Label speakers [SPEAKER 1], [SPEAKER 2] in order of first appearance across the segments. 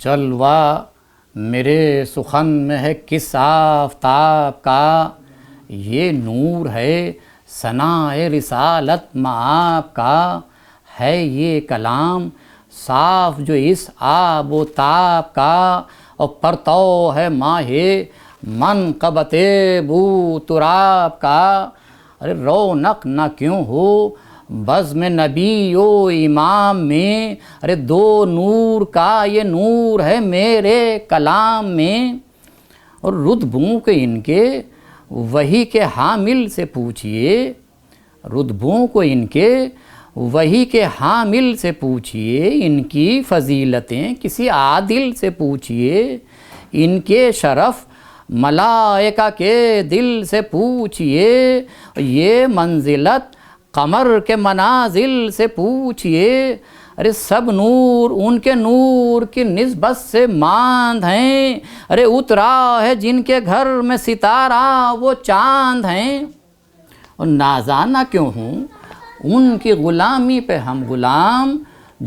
[SPEAKER 1] جلوہ میرے سخن میں ہے کس آفتاب کا، یہ نور ہے ثناء رسالت مآب کا، ہے یہ کلام صاف جو اس آب و تاب کا، اور پرتو ہے ماہ منقبت بو تراب کا۔ ارے رونق نہ کیوں ہو بزم نبی و امام میں، ارے دو نور کا یہ نور ہے میرے کلام میں۔ اور رتبوں کے ان کے وحی کے حامل سے پوچھئے، رتبوں کو ان کے وحی کے حامل سے پوچھئے، ان کی فضیلتیں کسی عادل سے پوچھئے، ان کے شرف ملائکہ کے دل سے پوچھئے، یہ منزلت قمر کے منازل سے پوچھئے۔ ارے سب نور ان کے نور کی نسبت سے ماند ہیں، ارے اترا ہے جن کے گھر میں ستارہ وہ چاند ہیں۔ اور نازانہ کیوں ہوں ان کی غلامی پہ ہم غلام،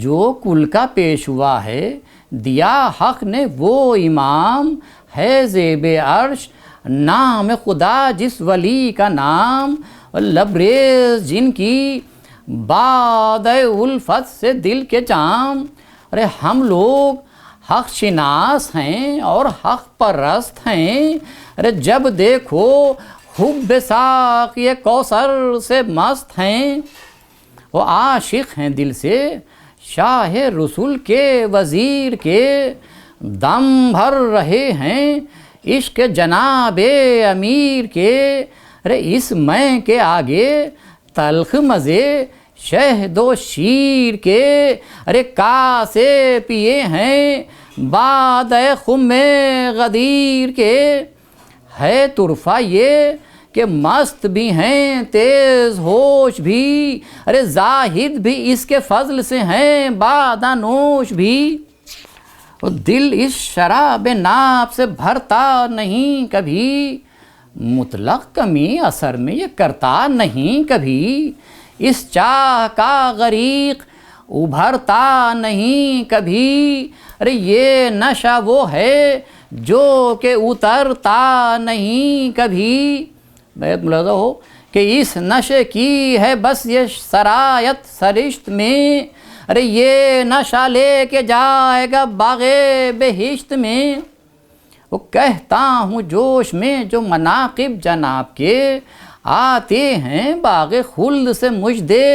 [SPEAKER 1] جو کل کا پیشوا ہے دیا حق نے وہ امام، ہے زیب عرش نام خدا جس ولی کا نام، اور لبریز جن کی باد الفت سے دل کے جام۔ ارے ہم لوگ حق شناس ہیں اور حق پرست ہیں، ارے جب دیکھو حب ساقی کوثر سے مست ہیں، وہ عاشق ہیں دل سے شاہ رسول کے وزیر کے، دم بھر رہے ہیں عشق جناب امیر کے۔ ارے اس میں کے آگے تلخ مزے شہد و شیر کے، ارے کاسے پیے ہیں باد خم غدیر کے۔ ہے طرفہ یہ کہ مست بھی ہیں تیز ہوش بھی، ارے زاہد بھی اس کے فضل سے ہیں بادہ نوش بھی۔ اور دل اس شراب ناب سے بھرتا نہیں کبھی، مطلق کمی اثر میں یہ کرتا نہیں کبھی، اس چاہ کا غریق ابھرتا نہیں کبھی۔ ارے یہ نشہ وہ ہے جو کہ اترتا نہیں کبھی۔ بیت ملاحظہ ہو کہ اس نشے کی ہے بس یہ سرایت سرشت میں، ارے یہ نشہ لے کے جائے گا باغ بہشت میں۔ وہ کہتا ہوں جوش میں جو مناقب جناب کے، آتے ہیں باغ خلد سے مجدے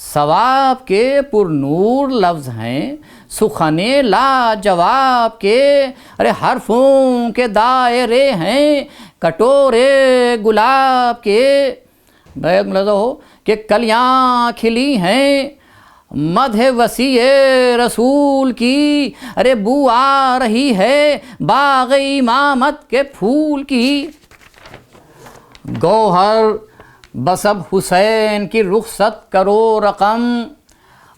[SPEAKER 1] ثواب کے، پر نور لفظ ہیں سخن لا جواب کے، ارے حرفوں کے دائرے ہیں کٹورے گلاب کے۔ بیت ملاحظہ ہو کہ کلیاں کھلی ہیں مدح وسیع رسول کی، ارے بو آ رہی ہے باغ امامت کے پھول کی۔ گوہر بسب حسین کی رخصت کرو رقم،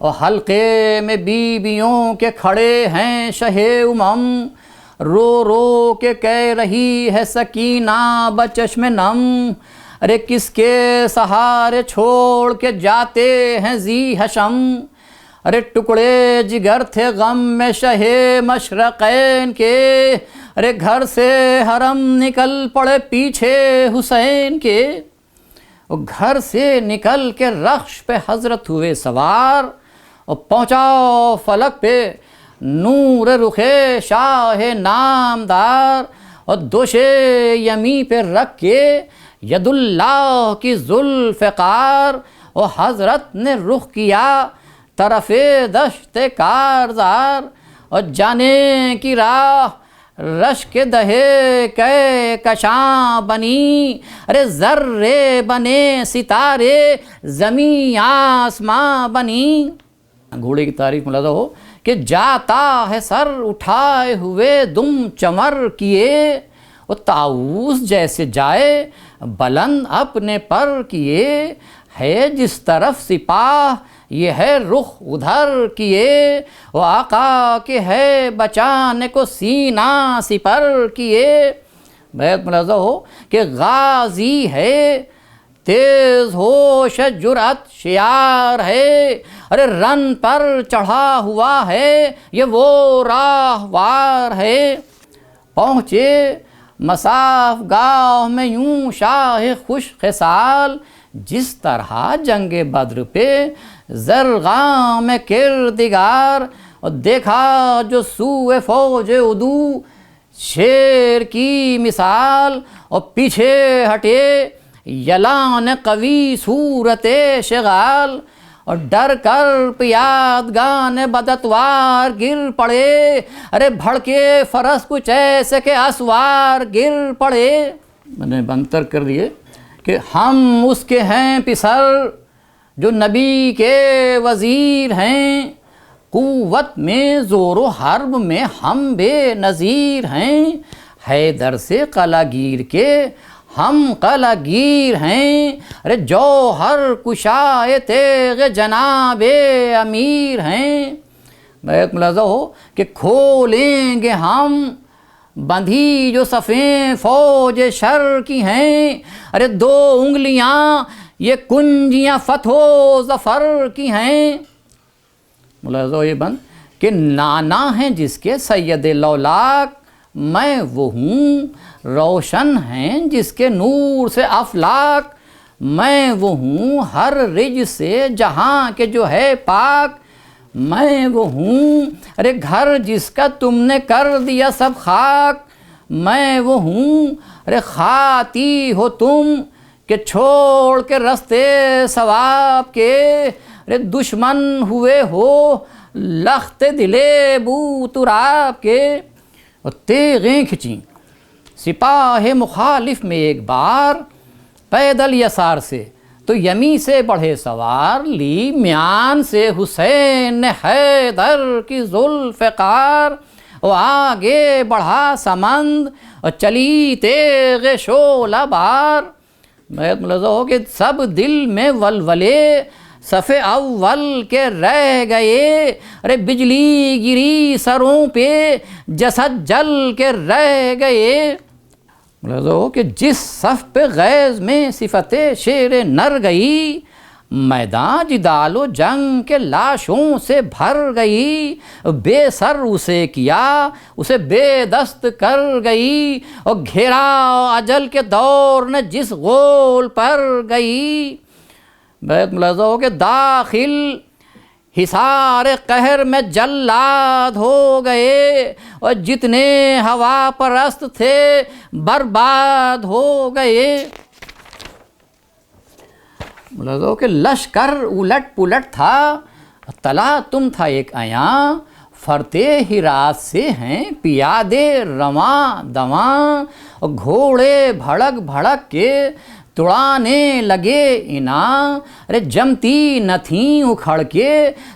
[SPEAKER 1] اور حلقے میں بیویوں کے کھڑے ہیں شہ امم، رو رو کے کہہ رہی ہے سکینہ بچشم نم، ارے کس کے سہارے چھوڑ کے جاتے ہیں ذی حشم، ارے ٹکڑے جگر تھے غم میں شہ مشرقین کے، ارے گھر سے حرم نکل پڑے پیچھے حسین کے۔ وہ گھر سے نکل کے رخش پہ حضرت ہوئے سوار، اور پہنچاؤ فلک پہ نور رخ شاہ نامدار، اور دوش یمی پہ رکھ کے ید اللہ کی ذوالفقار، اور حضرت نے رخ کیا طرف دشت کارزار، اور جانے کی راہ رش کے دہے کے کشاں بنی، ارے ذرے بنے ستارے زمین آسماں بنی۔ گھوڑے کی تعریف ملاحظہ ہو کہ جاتا ہے سر اٹھائے ہوئے دم چمر کیے، وہ طاؤس جیسے جائے بلند اپنے پر کیے، ہے جس طرف سپاہ یہ ہے رخ ادھر کیے، وہ آقا کے ہے بچانے کو سینہ سپر کیے۔ بیت ملاحظہ ہو کہ غازی ہے تیز ہوش جرأت شیار ہے، ارے رن پر چڑھا ہوا ہے یہ وہ راہوار ہے۔ پہنچے مصاف گاہ میں یوں شاہ خوش خصال، جس طرح جنگ بدر پہ زرغاں میں کردگار، اور دیکھا جو سوئے فوج عدو شیر کی مثال، اور پیچھے ہٹے یلان قوی صورت شغال، اور ڈر کر پیادگان بدتوار گر پڑے، ارے بھڑکے فرس کچھ ایسے کہ اسوار گر پڑے۔ میں نے بنتر کر دیے کہ ہم اس کے ہیں پسر جو نبی کے وزیر ہیں، قوت میں زور و حرب میں ہم بے نظیر ہیں، حیدر سے قلعہ گیر کے ہم قلعہ گیر ہیں، ارے جوہر کشائے تیغ جناب امیر ہیں۔ بیت ملاحظہ ہو کہ کھولیں گے ہم بندھی جو صفیں فوج شر کی ہیں، ارے 2 انگلیاں یہ کنجیاں فتح و ظفر کی ہیں۔ ملاحظہ ہو یہ بند کہ نانا ہیں جس کے سید لولاک، میں وہ ہوں روشن ہیں جس کے نور سے افلاک، میں وہ ہوں ہر رج سے جہاں کے جو ہے پاک، میں وہ ہوں ارے گھر جس کا تم نے کر دیا سب خاک، میں وہ ہوں ارے خاتی ہو تم کہ چھوڑ کے رستے ثواب کے، ارے دشمن ہوئے ہو لخت دلے بو تراب کے، اور تیغیں کھچیں سپاہ مخالف میں ایک بار، پیدل یسار سے تو یمی سے بڑھے سوار، لی میان سے حسین نے حیدر کی ذوالفقار، اور آگے بڑھا سمند اور چلی تیغ شعلہ بار۔ بیت ملاحظہ ہو کہ سب دل میں ولولے صف اول کے رہ گئے، ارے بجلی گری سروں پہ جسد جل کے رہ گئے۔ ملاحظہ ہو کہ جس صف پہ غیظ میں صفت شیر نر گئی، میدان جدال و جنگ کے لاشوں سے بھر گئی، بے سر اسے کیا اسے بے دست کر گئی، اور گھیرا اجل کے دور نے جس غول پر گئی۔ بیت ملاحظہ ہو کہ داخل حصار قہر میں جلاد ہو گئے، اور جتنے ہوا پرست تھے برباد ہو گئے۔ ملاحظہ ہو کہ لشکر الٹ پلٹ تھا، تلا تم تھا ایک عیاں، فرتے ہرات سے ہیں پیادے رواں دواں، اور گھوڑے بھڑک بھڑک کے توڑانے لگے انعام، ارے جمتی نہ تھیں اکھڑ کے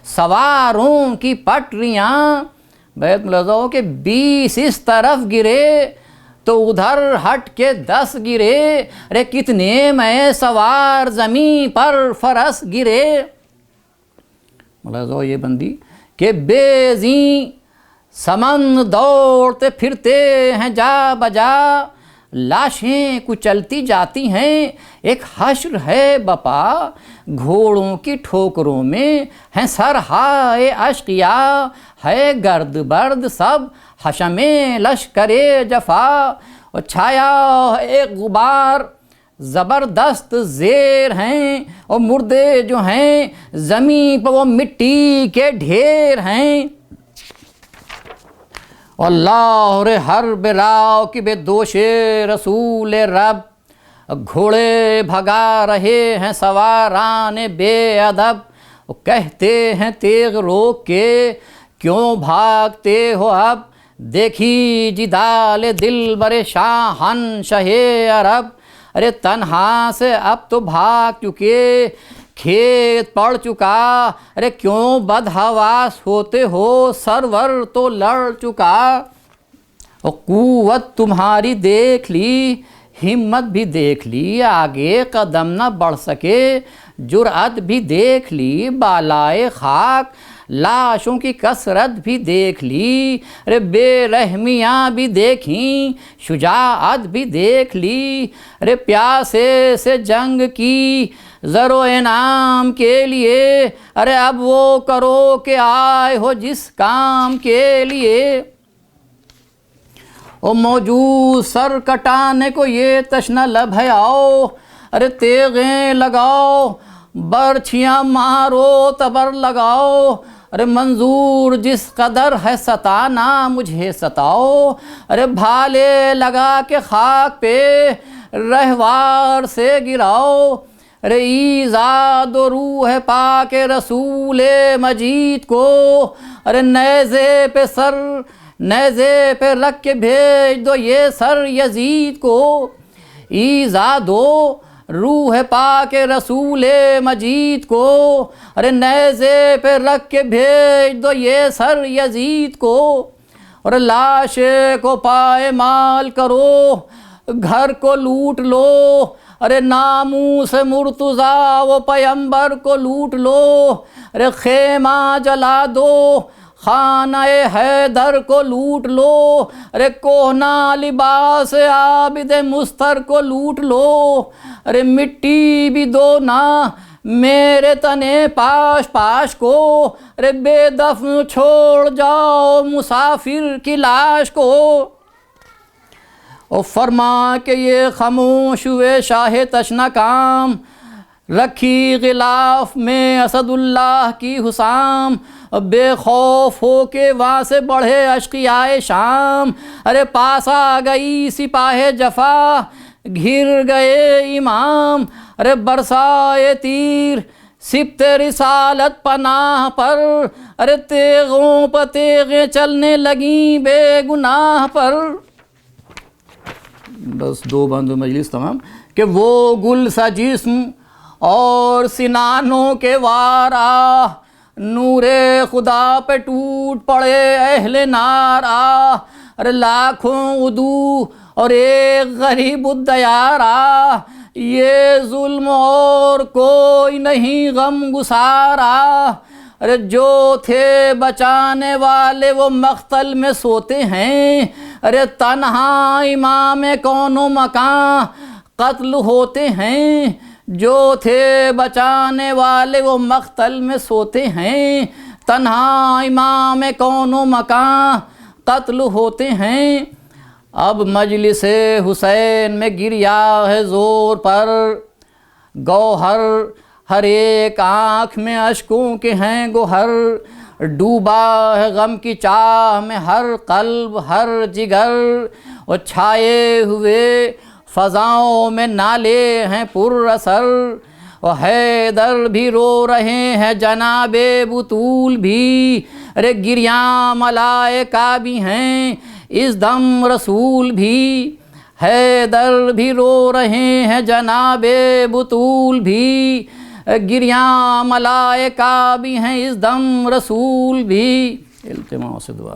[SPEAKER 1] سواروں کی پٹریاں۔ بیت ملاحظہ ہو کہ 20 اس طرف گرے تو ادھر ہٹ کے 10 گرے، ارے کتنے میں سوار زمین پر فرس گرے۔ ملاحظہ ہو یہ بندی کہ بے زیں سمند دوڑتے پھرتے ہیں جا بجا، لاشیں کچلتی جاتی ہیں ایک حشر ہے بپا، گھوڑوں کی ٹھوکروں میں ہیں سرہائے اشقیا، ہے گرد برد سب حشم لشکر جفا، اور چھایا ایک غبار زبردست زیر ہیں، اور مردے جو ہیں زمین پر وہ مٹی کے ڈھیر ہیں۔ اللہ رے ہر براؤ کی بے دوش رسول رب، گھوڑے بھگا رہے ہیں سواران بے ادب، کہتے ہیں تیغ روک کے کیوں بھاگتے ہو اب، دیکھی جدال دل بر شاہن شہ عرب، ارے تنہا سے اب تو بھاگ چکے کھیت پڑ چکا، ارے کیوں بدحواس ہوتے ہو سرور تو لڑ چکا، اور قوت تمہاری دیکھ لی ہمت بھی دیکھ لی، آگے قدم نہ بڑھ سکے جرأت بھی دیکھ لی بالائے خاک، لاشوں کی کثرت بھی دیکھ لی، ارے بے رحمیاں بھی دیکھیں، شجاعت بھی دیکھ لی، ارے پیاسے سے جنگ کی زر و انعام کے لیے، ارے اب وہ کرو کہ آئے ہو جس کام کے لیے۔ او موجود سر کٹانے کو یہ تشنہ لب ہے، آؤ ارے تیغیں لگاؤ، برچھیاں مارو تبر لگاؤ، ارے منظور جس قدر ہے ستانا مجھے ستاؤ، ارے بھالے لگا کے خاک پہ رہوار سے گراؤ، ارے ایزاد و روح پاک رسول مجید کو، ارے نیزے پہ رکھ کے بھیج دو یہ سر یزید کو، ایزاد و روح پاک رسول مجید کو، ارے نیزے پہ رکھ کے بھیج دو یہ سر یزید کو، اور لاش کو پائمال کرو، گھر کو لوٹ لو، ارے ناموس مرتضیٰ و پیمبر کو لوٹ لو، ارے خیمہ جلا دو، خانہ حیدر کو لوٹ لو، ارے کوہنا لباس عابد مستر کو لوٹ لو، ارے مٹی بھی دو نا میرے تنے پاش پاش کو، ارے بے دفن چھوڑ جاؤ مسافر کی لاش کو، اور فرما کہ یہ خاموش ہوئے شاہ تشنہ کام، رکھی غلاف میں اسد اللہ کی حسام، بے خوف ہو کے وہاں سے بڑھے اشقیائے شام، ارے پاس آ گئی سپاہ جفا گھر گئے امام، ارے برسائے تیر سبت رسالت پناہ پر، ارے تیغوں پر تیغیں چلنے لگیں بے گناہ پر۔ بس 2 بند مجلس تمام۔ کہ وہ گل سا جسم اور سنانوں کے وارا، نور خدا پہ ٹوٹ پڑے اہل نارا، ارے لاکھوں عدو اور ایک غریب الدیارا، یہ ظلم اور کوئی نہیں غم گسارا، ارے جو تھے بچانے والے وہ مقتل میں سوتے ہیں، ارے تنہا امام کون و مکان قتل ہوتے ہیں، جو تھے بچانے والے وہ مقتل میں سوتے ہیں، تنہا امام کون و مکان قتل ہوتے ہیں۔ اب مجلس حسین میں گریا ہے زور پر، گوہر ہر ایک آنکھ میں اشکوں کے ہیں گوہر، ڈوبا ہے غم کی چاہ میں ہر قلب ہر جگر، اور چھائے ہوئے فضاؤں میں نالے ہیں پر اثر، اور حیدر بھی رو رہے ہیں جناب بطول بھی، ارے گریاں ملائکہ بھی ہیں اس دم رسول بھی، حیدر بھی رو رہے ہیں جناب بطول بھی، گریاں ملائکہ بھی ہیں اس دم رسول بھی۔ التماس سے دعا۔